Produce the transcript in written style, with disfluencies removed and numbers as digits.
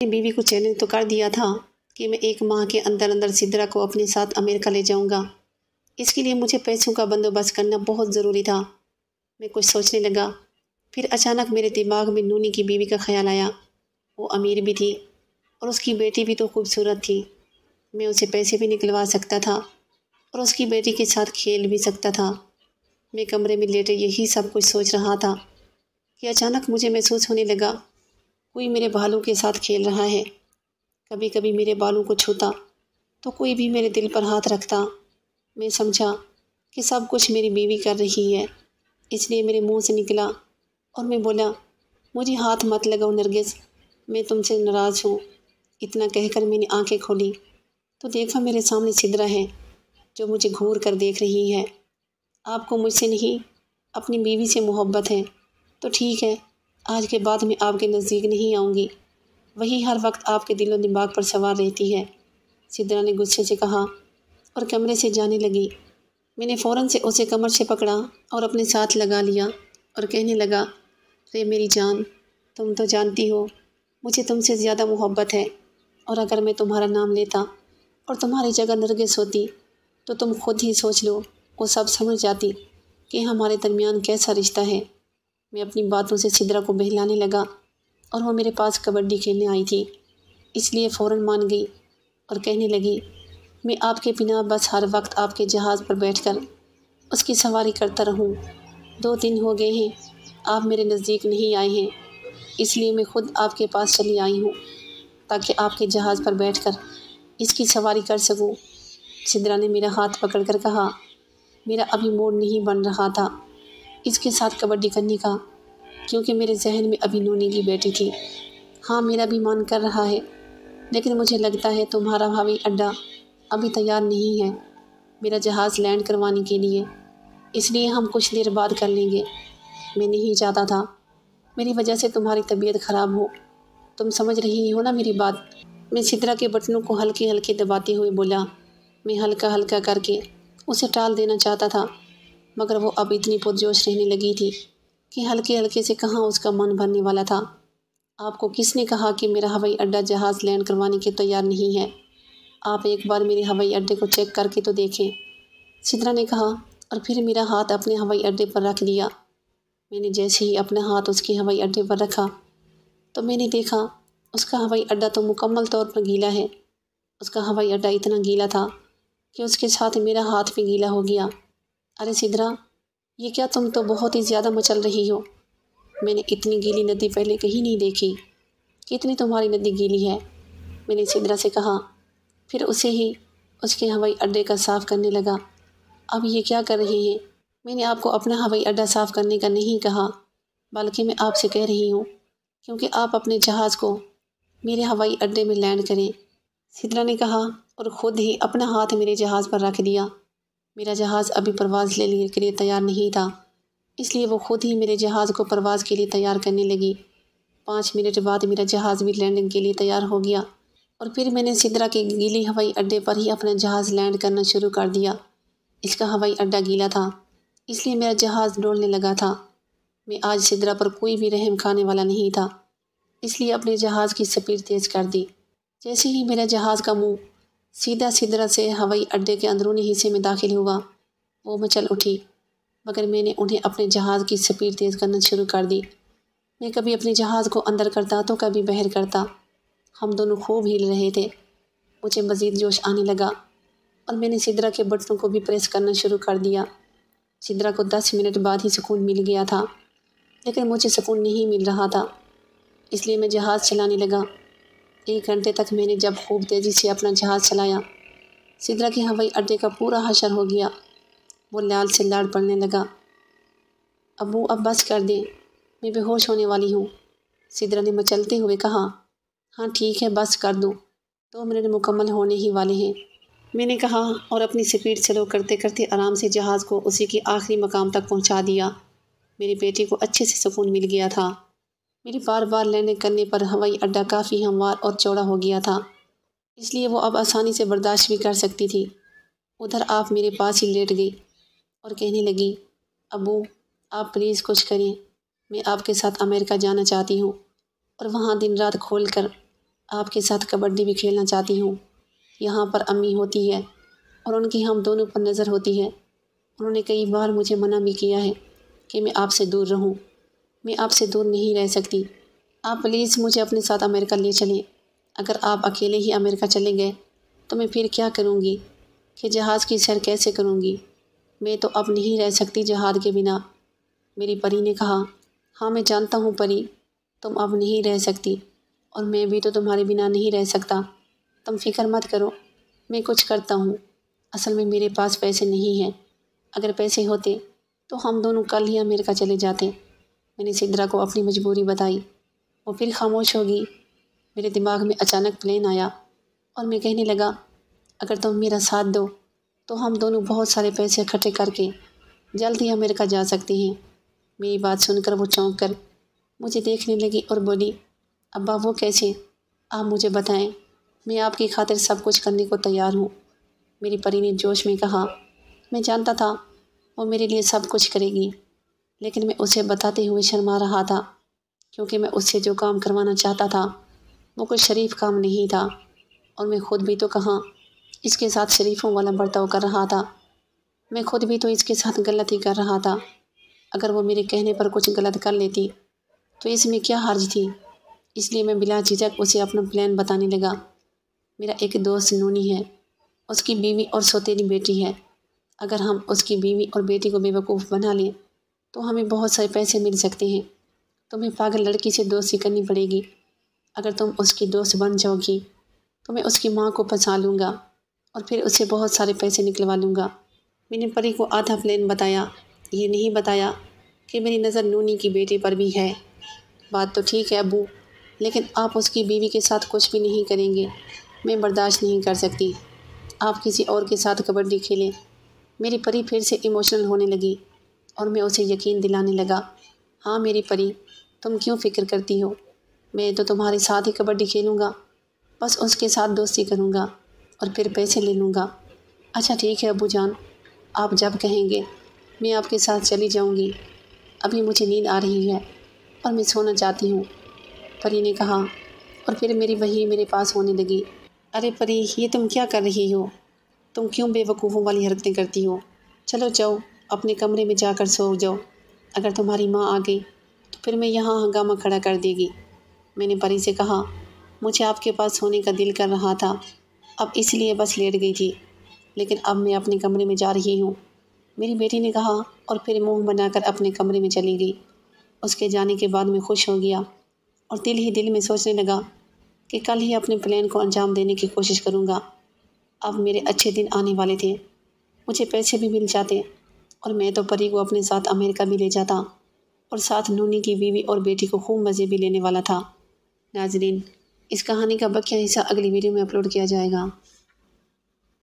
بیوی کو چیلنج تو کر دیا تھا کہ میں 1 ماہ کے اندر اندر سدرا کو اپنے ساتھ امریکہ لے جاؤں گا۔ اس کے لیے مجھے پیسوں کا بندوبست کرنا بہت ضروری تھا۔ میں کچھ سوچنے لگا، پھر اچانک میرے دماغ میں نونی کی بیوی کا خیال آیا۔ وہ امیر بھی تھی اور اس کی بیٹی بھی تو خوبصورت تھی۔ میں اسے پیسے بھی نکلوا سکتا تھا اور اس کی بیٹی کے ساتھ کھیل بھی سکتا تھا۔ میں کمرے میں لیٹے یہی سب کچھ سوچ رہا تھا کہ اچانک مجھے محسوس ہونے لگا کوئی میرے بالوں کے ساتھ کھیل رہا ہے۔ کبھی کبھی میرے بالوں کو چھوتا تو کوئی بھی میرے دل پر ہاتھ رکھتا۔ میں سمجھا کہ سب کچھ میری بیوی کر رہی ہے، اس لیے میرے منہ سے نکلا اور میں بولا، مجھے ہاتھ مت لگاؤ نرگس، میں تم سے ناراض ہوں۔ اتنا کہہ کر میں نے آنکھیں کھولی تو دیکھا میرے سامنے سدرا ہے جو مجھے گھور کر دیکھ رہی ہے۔ آپ کو مجھ سے نہیں اپنی بیوی سے محبت ہے تو ٹھیک ہے، آج کے بعد میں آپ کے نزدیک نہیں آؤں گی، وہی ہر وقت آپ کے دل و دماغ پر سوار رہتی ہے، سدرا نے غصے سے کہا اور کمرے سے جانے لگی۔ میں نے فوراً سے اسے کمر سے پکڑا اور اپنے ساتھ لگا لیا اور کہنے لگا، رے میری جان، تم تو جانتی ہو مجھے تم سے زیادہ محبت ہے، اور اگر میں تمہارا نام لیتا اور تمہاری جگہ نرگس ہوتی تو تم خود ہی سوچ لو، وہ سب سمجھ جاتی کہ ہمارے درمیان کیسا رشتہ ہے۔ میں اپنی باتوں سے سدرا کو بہلانے لگا اور وہ میرے پاس کبڈی کھیلنے آئی تھی، اس لیے فوراً مان گئی اور کہنے لگی، میں آپ کے بنا بس ہر وقت آپ کے جہاز پر بیٹھ کر اس کی سواری کرتا رہوں۔ 2 دن ہو گئے ہیں آپ میرے نزدیک نہیں آئے ہیں، اس لیے میں خود آپ کے پاس چلی آئی ہوں تاکہ آپ کے جہاز پر بیٹھ کر اس کی سواری کر سکوں۔ سدرا نے میرا ہاتھ پکڑ کر کہا، میرا ابھی موڈ نہیں بن رہا تھا اس کے ساتھ کبڈی کرنے کا، کیونکہ میرے ذہن میں ابھی نونی کی بیٹی تھی۔ ہاں میرا بھی من کر رہا ہے، لیکن مجھے لگتا ہے تمہارا ہوائی اڈہ ابھی تیار نہیں ہے میرا جہاز لینڈ کروانے کے لیے، اس لیے ہم کچھ دیر بعد کر لیں گے۔ میں نہیں چاہتا تھا میری وجہ سے تمہاری طبیعت خراب ہو، تم سمجھ رہی ہو نا میری بات؟ میں سدرا کے بٹنوں کو ہلکے ہلکے دباتے ہوئے بولا۔ میں ہلکا ہلکا کر کے اسے ٹال دینا چاہتا تھا، مگر وہ اب اتنی پرجوش رہنے لگی تھی کہ ہلکے ہلکے سے کہاں اس کا من بھرنے والا تھا۔ آپ کو کس نے کہا کہ میرا ہوائی اڈہ جہاز لینڈ کروانے کے تیار نہیں ہے؟ آپ ایک بار میرے ہوائی اڈے کو چیک کر کے تو دیکھیں، سدرا نے کہا اور پھر میرا ہاتھ اپنے ہوائی اڈے پر رکھ دیا۔ میں نے جیسے ہی اپنا ہاتھ اس کے ہوائی اڈے پر رکھا تو میں نے دیکھا اس کا ہوائی اڈہ تو مکمل طور پر گیلا ہے۔ اس کا ہوائی اڈہ اتنا گیلا تھا کہ اس کے ساتھ میرا ہاتھ بھی گیلا ہو گیا۔ ارے سدرا، یہ کیا، تم تو بہت ہی زیادہ مچل رہی ہو، میں نے اتنی گیلی ندی پہلے کہیں نہیں دیکھی، کتنی تمہاری ندی گیلی ہے، میں نے سدرا سے کہا، پھر اسے ہی اس کے ہوائی اڈے کا صاف کرنے لگا۔ اب یہ کیا کر رہے ہیں؟ میں نے آپ کو اپنا ہوائی اڈہ صاف کرنے کا نہیں کہا، بلکہ میں آپ سے کہہ رہی ہوں کیونکہ آپ اپنے جہاز کو میرے ہوائی اڈے میں لینڈ کریں، سدرا نے کہا اور خود ہی اپنا ہاتھ میرے جہاز پر رکھ دیا۔ میرا جہاز ابھی پرواز لینے کے لیے تیار نہیں تھا، اس لیے وہ خود ہی میرے جہاز کو پرواز کے لیے تیار کرنے لگی۔ 5 منٹ بعد میرا جہاز بھی لینڈنگ کے لیے تیار ہو گیا اور پھر میں نے سدرا کے گیلی ہوائی اڈے پر ہی اپنا جہاز لینڈ کرنا شروع کر دیا۔ اس کا ہوائی اڈہ گیلا تھا، اس لیے میرا جہاز ڈولنے لگا تھا۔ میں آج سدرا پر کوئی بھی رحم کھانے والا نہیں تھا، اس لیے اپنے جہاز کی سپیڈ تیز کر دی۔ جیسے ہی میرا جہاز کا منہ سیدھا سدرا سے ہوائی اڈے کے اندرونی حصے میں داخل ہوا، وہ مچل اٹھی، مگر میں نے انہیں اپنے جہاز کی سپیڈ تیز کرنا شروع کر دی۔ میں کبھی اپنے جہاز کو اندر کرتا تو کبھی باہر کرتا، ہم دونوں خوب ہل رہے تھے۔ مجھے مزید جوش آنے لگا اور میں نے سدرا کے بٹنوں کو بھی پریس کرنا شروع کر دیا۔ سدرا کو 10 منٹ بعد ہی سکون مل گیا تھا، لیکن مجھے سکون نہیں مل رہا تھا، اس لیے میں جہاز چلانے لگا۔ 1 گھنٹے تک میں نے جب خوب تیزی سے اپنا جہاز چلایا، سدرا کے ہوائی اڈے کا پورا حشر ہو گیا۔ وہ لال سے لاڑ پڑنے لگا۔ ابو اب بس کر دیں، میں بے ہوش ہونے والی ہوں، سدرا نے مچلتے ہوئے کہا۔ ہاں ٹھیک ہے، بس کر دو، 2 منٹ مکمل ہونے ہی والے ہیں، میں نے کہا اور اپنی سپیڈ سلو کرتے کرتے آرام سے جہاز کو اسی کے آخری مقام تک پہنچا دیا۔ میری بیٹی کو اچھے سے سکون مل گیا تھا۔ میری بار بار لینڈنگ کرنے پر ہوائی اڈہ کافی ہموار اور چوڑا ہو گیا تھا، اس لیے وہ اب آسانی سے برداشت بھی کر سکتی تھی۔ ادھر آپ میرے پاس ہی لیٹ گئی اور کہنے لگی، ابو آپ پلیز کچھ کریں، میں آپ کے ساتھ امریکہ جانا چاہتی ہوں اور وہاں دن رات کھول کر آپ کے ساتھ کبڈی بھی کھیلنا چاہتی ہوں۔ یہاں پر امی ہوتی ہے اور ان کی ہم دونوں پر نظر ہوتی ہے۔ انہوں نے کئی بار مجھے منع بھی کیا ہے کہ میں آپ سے دور رہوں۔ میں آپ سے دور نہیں رہ سکتی۔ آپ پلیز مجھے اپنے ساتھ امریکہ لے چلیں۔ اگر آپ اکیلے ہی امریکہ چلیں گئے تو میں پھر کیا کروں گی؟ کہ جہاز کی سیر کیسے کروں گی؟ میں تو اب نہیں رہ سکتی جہاز کے بنا۔ میری پری نے کہا، ہاں میں جانتا ہوں پری، تم اب نہیں رہ سکتی اور میں بھی تو تمہارے بنا نہیں رہ سکتا۔ تم فکر مت کرو، میں کچھ کرتا ہوں۔ اصل میں میرے پاس پیسے نہیں ہیں۔ اگر پیسے ہوتے تو ہم دونوں کل ہی امریکہ چلے جاتے۔ میں نے سدرا کو اپنی مجبوری بتائی۔ وہ پھر خاموش ہوگی۔ میرے دماغ میں اچانک پلان آیا اور میں کہنے لگا، اگر تم میرا ساتھ دو تو ہم دونوں بہت سارے پیسے اکٹھے کر کے جلد ہی امریکہ جا سکتے ہیں۔ میری بات سن کر وہ چونک کر مجھے دیکھنے لگی اور بولی، ابا وہ کیسے؟ آپ مجھے بتائیں، میں آپ کی خاطر سب کچھ کرنے کو تیار ہوں۔ میری پری نے جوش میں کہا، میں جانتا تھا وہ میرے لیے سب کچھ کرے گی، لیکن میں اسے بتاتے ہوئے شرما رہا تھا کیونکہ میں اس سے جو کام کروانا چاہتا تھا وہ کوئی شریف کام نہیں تھا، اور میں خود بھی تو کہاں اس کے ساتھ شریفوں والا برتاؤ کر رہا تھا۔ میں خود بھی تو اس کے ساتھ غلط ہی کر رہا تھا۔ اگر وہ میرے کہنے پر کچھ غلط کر لیتی تو اس میں کیا حرج تھی؟ اس لیے میں بلا جھجک اسے اپنا پلان بتانے لگا۔ میرا ایک دوست نونی ہے، اس کی بیوی اور سوتیلی بیٹی ہے۔ اگر ہم اس کی بیوی اور بیٹی کو بیوقوف بنا لیں تو ہمیں بہت سارے پیسے مل سکتے ہیں۔ تمہیں پاگل لڑکی سے دوستی کرنی پڑے گی۔ اگر تم اس کی دوست بن جاؤ گی تو میں اس کی ماں کو پھنسا لوں گا اور پھر اس سے بہت سارے پیسے نکلوا لوں گا۔ میں نے پری کو آدھا پلان بتایا، یہ نہیں بتایا کہ میری نظر نونی کی بیٹی پر بھی ہے۔ بات تو ٹھیک ہے ابو، لیکن آپ اس کی بیوی کے ساتھ کچھ بھی نہیں کریں گے۔ میں برداشت نہیں کر سکتی۔ آپ کسی اور کے ساتھ کبڈی کھیلیں۔ میری پری پھر سے ایموشنل ہونے لگی اور میں اسے یقین دلانے لگا، ہاں میری پری، تم کیوں فکر کرتی ہو؟ میں تو تمہارے ساتھ ہی کبڈی کھیلوں گا، بس اس کے ساتھ دوستی کروں گا اور پھر پیسے لے لوں گا۔ اچھا ٹھیک ہے ابو جان، آپ جب کہیں گے میں آپ کے ساتھ چلی جاؤں گی۔ ابھی مجھے نیند آ رہی ہے اور میں سونا چاہتی ہوں، پری نے کہا، اور پھر میری وہی میرے پاس ہونے لگی۔ ارے پری، یہ تم کیا کر رہی ہو؟ تم کیوں بے وقوفوں والی حرکتیں کرتی ہو؟ چلو جاؤ اپنے کمرے میں جا کر سو جاؤ۔ اگر تمہاری ماں آ گئی تو پھر میں یہاں ہنگامہ کھڑا کر دے گی۔ میں نے پری سے کہا، مجھے آپ کے پاس سونے کا دل کر رہا تھا، اب اس لیے بس لیٹ گئی تھی، لیکن اب میں اپنے کمرے میں جا رہی ہوں۔ میری بیٹی نے کہا اور پھر منہ بنا کر اپنے کمرے میں چلی گئی۔ اس کے جانے کے بعد میں خوش ہو گیا اور دل ہی دل میں سوچنے لگا کہ کل ہی اپنے پلان کو انجام دینے کی کوشش کروں گا۔ اب میرے اچھے دن آنے والے تھے، مجھے پیسے بھی مل جاتے اور میں تو پری کو اپنے ساتھ امریکہ بھی لے جاتا اور ساتھ نونی کی بیوی اور بیٹی کو خوب مزے بھی لینے والا تھا۔ ناظرین، اس کہانی کا بقیہ حصہ اگلی ویڈیو میں اپلوڈ کیا جائے گا۔